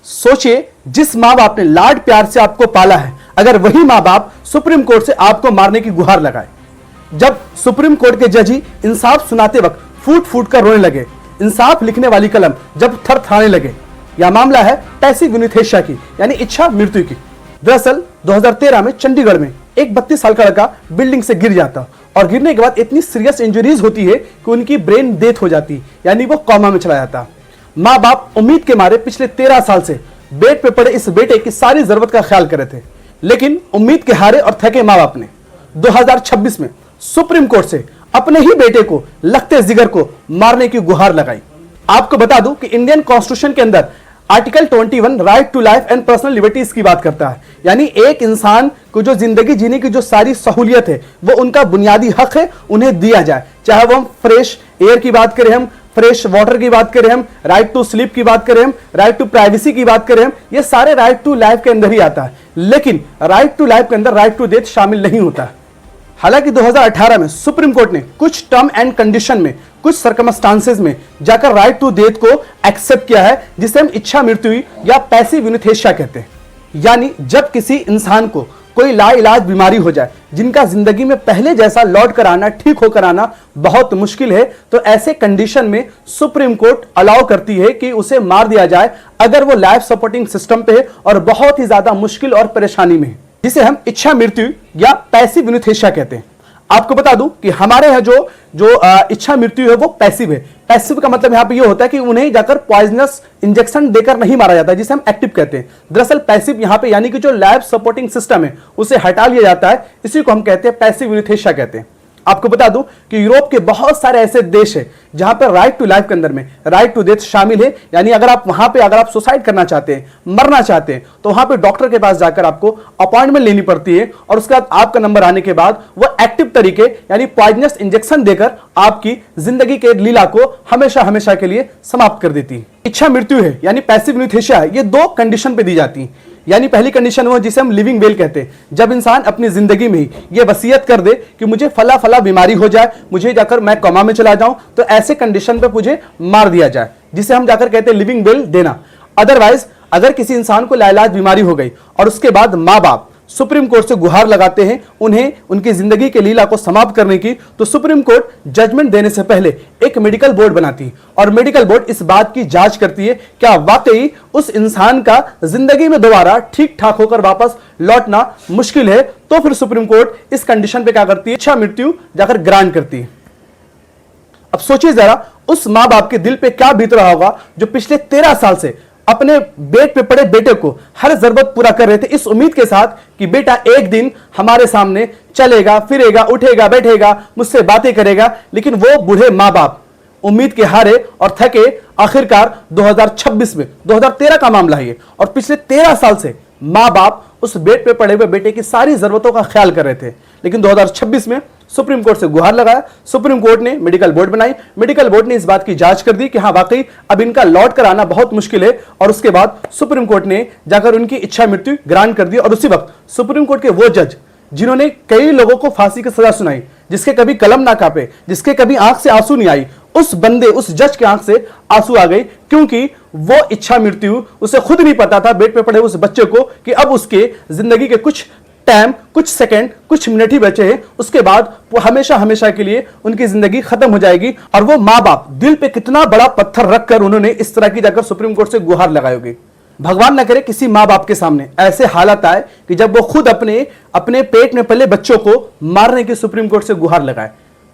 सोचिए, जिस माँ बाप ने लाड प्यार से आपको पाला है, अगर वही माँ बाप सुप्रीम कोर्ट से आपको मारने की गुहार लगाए। जब सुप्रीम कोर्ट के जज ही इंसाफ सुनाते वक्त फूट फूट कर रोने लगे, इंसाफ लिखने वाली कलम जब थरथराने लगे। यह मामला है पैसिव यूनिथेशिया की, यानी इच्छा मृत्यु की। दरअसल 2013 में चंडीगढ़ में एक 32 साल का लड़का बिल्डिंग से गिर जाता और गिरने के बाद इतनी सीरियस इंजरीज होती है कि उनकी ब्रेन डेथ हो जाती, यानी वो कोमा में चला जाता। माँ बाप उम्मीद के मारे पिछले 13 साल से बेड पे पड़े इस बेटे की सारी जरूरत का ख्याल कर रहे थे, लेकिन उम्मीद के हारे और थके माँ बाप ने 2026 में सुप्रीम कोर्ट से अपने ही बेटे को लगते जिगर को मारने की गुहार लगाई। आपको बता दूं कि इंडियन कॉन्स्टिट्यूशन के अंदर article 21 right to life and personal liberties की बात करता है, यानी एक इंसान को जो जिंदगी जीने की जो सारी सहूलियत है वो उनका बुनियादी हक है, उन्हें दिया जाए। चाहे वो हम फ्रेश एयर की बात करें, हम फ्रेश वाटर की बात करें, हम राइट टू स्लीप की बात करें, हम राइट टू प्राइवेसी की बात करें, हम ये सारे राइट टू लाइफ के अंदर ही आता है। लेकिन राइट टू लाइफ के अंदर राइट टू डेथ शामिल नहीं होता है। हालांकि 2018 में सुप्रीम कोर्ट ने कुछ टर्म एंड कंडीशन में, कुछ सर्कमस्टांसेस में जाकर राइट टू डेथ को एक्सेप्ट किया है, जिसे हम इच्छा मृत्यु या पैसिव यूनिथेशिया कहते हैं। यानी जब किसी इंसान को कोई लाइलाज बीमारी हो जाए, जिनका जिंदगी में पहले जैसा लौट कर आना, ठीक होकर आना बहुत मुश्किल है, तो ऐसे कंडीशन में सुप्रीम कोर्ट अलाउ करती है कि उसे मार दिया जाए अगर वो लाइफ सपोर्टिंग सिस्टम पे है और बहुत ही ज्यादा मुश्किल और परेशानी में है, जिसे हम इच्छा मृत्यु या पैसिव यूनिथेशिया कहते हैं। आपको बता दूं कि हमारे यहाँ जो इच्छा मृत्यु है वो पैसिव है। पैसिव का मतलब यहां पे ये होता है कि उन्हें जाकर पॉइजनस इंजेक्शन देकर नहीं मारा जाता, जिसे हम एक्टिव कहते हैं। दरअसल पैसिव यहां पे यानी कि जो लाइफ सपोर्टिंग सिस्टम है उसे हटा लिया जाता है, इसी को हम कहते हैं पैसिव यूनिथेशिया कहते हैं। आपको बता दूं कि यूरोप के बहुत सारे ऐसे देश हैं जहां पर राइट टू लाइफ के अंदर में राइट टू डेथ शामिल है, यानी अगर आप वहां पे अगर आप सुसाइड करना चाहते हैं, मरना चाहते हैं, तो वहां पे डॉक्टर के पास जाकर आपको अपॉइंटमेंट लेनी पड़ती है और उसके बाद आपका नंबर आने के बाद वो एक्टिव तरीके यानी पॉइजनस इंजेक्शन देकर आपकी जिंदगी के लीला को हमेशा हमेशा के लिए समाप्त कर देती है। इच्छा मृत्यु है यानी पैसिव यूनिथेशिया है, ये दो कंडीशन पे दी जाती है। यानी पहली कंडीशन वो जिसे हम लिविंग विल कहते हैं, जब इंसान अपनी जिंदगी में ही ये वसीयत कर दे कि मुझे फला फला बीमारी हो जाए, मुझे जाकर मैं कोमा में चला जाऊं, तो ऐसे कंडीशन पे मुझे मार दिया जाए, जिसे हम जाकर कहते हैं लिविंग विल देना। अदरवाइज अगर किसी इंसान को लाइलाज बीमारी हो गई और उसके बाद माँ बाप सुप्रीम कोर्ट से गुहार लगाते हैं उन्हें उनकी जिंदगी के लीला को समाप्त करने की, तो सुप्रीम कोर्ट जजमेंट देने से पहले एक मेडिकल बोर्ड बनाती है और मेडिकल बोर्ड इस बात की जांच करती है क्या वाकई उस इंसान का जिंदगी में दोबारा ठीक ठाक होकर वापस लौटना मुश्किल है। तो फिर सुप्रीम कोर्ट इस कंडीशन पे क्या करती है, इच्छा मृत्यु जाकर ग्रांट करती है। अब सोचिए जरा उस मां बाप के दिल पे क्या बीत रहा होगा जो पिछले 13 साल से अपने बेड पे पड़े बेटे को हर जरूरत पूरा कर रहे थे, इस उम्मीद के साथ कि बेटा एक दिन हमारे सामने चलेगा, फिरेगा, उठेगा, बैठेगा, मुझसे बातें करेगा। लेकिन वो बूढ़े माँ बाप उम्मीद के हारे और थके आखिरकार 2026 में, 2013 का मामला है ये, और पिछले 13 साल से माँ बाप उस बेड पे पड़े हुए बेटे की सारी जरूरतों का ख्याल कर रहे थे। लेकिन 2026 में सुप्रीम कोर्ट से गुहार लगाया, सुप्रीम कोर्ट ने मेडिकल बोर्ड बनाई, मेडिकल बोर्ड ने इस बात की जांच कर दी कि हाँ वाकई अब इनका लौट कर आना बहुत मुश्किल है, और उसके बाद सुप्रीम कोर्ट ने जाकर उनकी इच्छा मृत्यु ग्रांट कर दी। और उसी वक्त सुप्रीम कोर्ट के वो जज जिन्होंने कई लोगों को फांसी की सजा सुनाई, जिसके कभी कलम ना कांपे, जिसके कभी आंख से आंसू नहीं आई, उस बंदे उस जज के आंख से आंसू आ गई, क्योंकि वो इच्छा मृत्यु उसे खुद नहीं पता था बेड पे पड़े उस बच्चे को कि अब उसके जिंदगी के कुछ टाइम, कुछ सेकंड, कुछ मिनट ही बचे हैं, उसके बाद वो हमेशा हमेशा के लिए उनकी जिंदगी खत्म हो जाएगी। और वो माँ बाप दिल पे कितना बड़ा पत्थर रखकर उन्होंने इस तरह की जाकर सुप्रीम कोर्ट से गुहार लगाई होगी। भगवान न करे किसी माँ बाप के सामने ऐसे हालत आए कि जब वो खुद अपने पेट में पले बच्चों को मारने की सुप्रीम कोर्ट से गुहार लगाए।